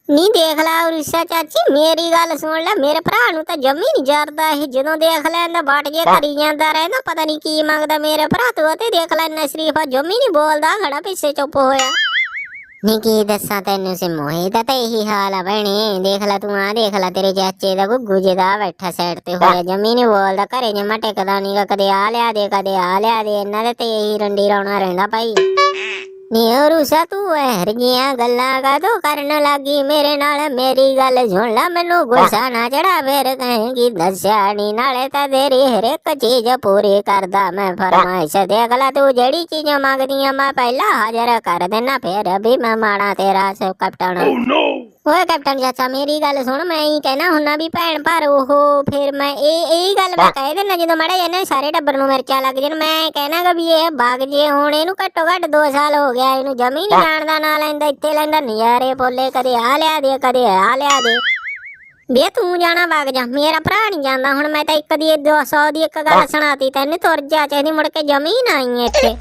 ਨੀ ਦੇਖ ਲੈ ਉਰੀਸਾ ਚਾਚੀ, ਮੇਰੀ ਗੱਲ ਸੁਣ ਲੈ, ਮੇਰੇ ਭਰਾ ਨੂੰ ਤਾਂ ਜੰਮੀ ਨਹੀਂ ਜਰਦਾ ਇਹ। ਜਦੋਂ ਦੇਖ ਲੈਂਦਾ ਬਾਟ ਜੇ ਕਰੀ ਜਾਂਦਾ ਰਹਿੰਦਾ, ਪਤਾ ਨਹੀਂ ਕੀ ਮੰਗਦਾ ਮੇਰੇ ਭਰਾ ਤੋਂ। ਤੇ ਦੇਖ ਲੈ ਸ਼ਰੀਫਾ ਜੰਮੀ ਨਹੀਂ ਬੋਲਦਾ, ਖੜਾ ਪਿੱਛੇ ਚੁੱਪ ਹੋਇਆ। ਨੀ ਕੀ ਦੱਸਾਂ ਤੈਨੂੰ ਸਿੰਮੋ, ਇਹਦਾ ਤਾਂ ਇਹੀ ਹਾਲ ਆ ਭੈਣੇ। ਦੇਖ ਲੈ ਤੂੰ, ਆ ਦੇਖ ਲੈ ਤੇਰੇ ਚਾਚੇ ਦਾ ਗੁੱਗੂ ਜੇ ਦਾ ਬੈਠਾ ਸਾਈਡ ਤੇ ਹੋਇਆ, ਜੰਮੀ ਨਹੀਂ ਬੋਲਦਾ, ਘਰੇ ਜਮਾ ਟਿਕਦਾ ਨੀਗਾ। ਕਦੇ ਆ ਲਿਆ ਦੇ, ਕਦੇ ਆ ਲਿਆ ਦੇ, ਇਹਨਾਂ ਦੇ ਤੇ ਇਹੀ ਰੰਡੀ ਰੌਣਾ ਰਹਿੰਦਾ ਭਾਈ। ਨੀ ਉਰੀਸਾ ਤੂੰ ਇਹੋ ਜਿਹੀਆਂ ਗੱਲਾਂ ਕਾਹਤੋਂ ਕਰਨ ਲੱਗੀ ਮੇਰੇ ਨਾਲ? ਮੇਰੀ ਗੱਲ ਸੁਣ ਲੈ, ਮੈਨੂੰ ਗੁੱਸਾ ਨਾ ਚੜਾ, ਫੇਰ ਕਹੇਂਗੀ ਦੱਸਿਆ ਨੀ। ਨਾਲੇ ਤਾਂ ਤੇਰੀ ਹਰ ਇੱਕ ਚੀਜ਼ ਪੂਰੀ ਕਰਦਾ ਮੈਂ ਫਰਮਾਇਸ਼। ਦੇਖ ਲੈ ਤੂੰ ਜਿਹੜੀ ਚੀਜ਼ ਮੰਗਦੀਆਂ ਮੈਂ ਪਹਿਲਾਂ ਹਾਜ਼ਰ ਕਰ ਦੇਣਾ, ਫੇਰ ਵੀ ਮੈਂ ਮਾੜਾ ਤੇਰਾ ਸੋ ਕੈਪਟਨ। ਓਏ ਕੈਪਟਨ ਚਾਚਾ ਮੇਰੀ ਗੱਲ ਸੁਣ, ਮੈਂ ਹੀ ਕਹਿਣਾ ਹੁੰਨਾ ਵੀ ਭੈਣ ਪਰ ਉਹ ਫਿਰ ਮੈਂ ਇਹ ਗੱਲ ਮੈਂ ਕਹਿ ਦੇਣਾ ਜਦੋਂ ਮਾੜਾ ਇਹਨੇ ਸਾਰੇ ਟੱਬਰ ਨੂੰ ਮਿਰਚਾਂ ਲੱਗ ਜਾਣ। ਮੈਂ ਕਹਿਣਾਗਾ ਵੀ ਇਹ ਬਾਗ ਜੇ ਹੁਣ ਇਹਨੂੰ ਘੱਟੋ ਘੱਟ 2 ਸਾਲ ਹੋ ਗਿਆ, ਇਹਨੂੰ ਜਮੀ ਨਹੀਂ ਜਾਣ ਦਾ ਨਾਂ ਲੈਂਦਾ। ਇੱਥੇ ਲੈਂਦਾ ਨਜ਼ਾਰੇ ਬੋਲੇ, ਕਦੇ ਆ ਲਿਆ ਦੇ, ਕਦੇ ਆ ਲਿਆ ਦੇ। ਵੇ ਤੂੰ ਜਾਣਾ ਵਗ ਜਾ, ਮੇਰਾ ਭਰਾ ਨਹੀਂ ਜਾਂਦਾ। ਹੁਣ ਮੈਂ ਤਾਂ ਇੱਕ ਦੀ 200 ਦੀ ਇੱਕ ਗੱਲ ਸੁਣਾਤੀ ਤੈਨੂੰ, ਤੁਰ ਜਾ ਚਾਹੀਦੀ, ਮੁੜ ਕੇ ਜਮੀ ਨਾ ਆਈ ਇੱਥੇ।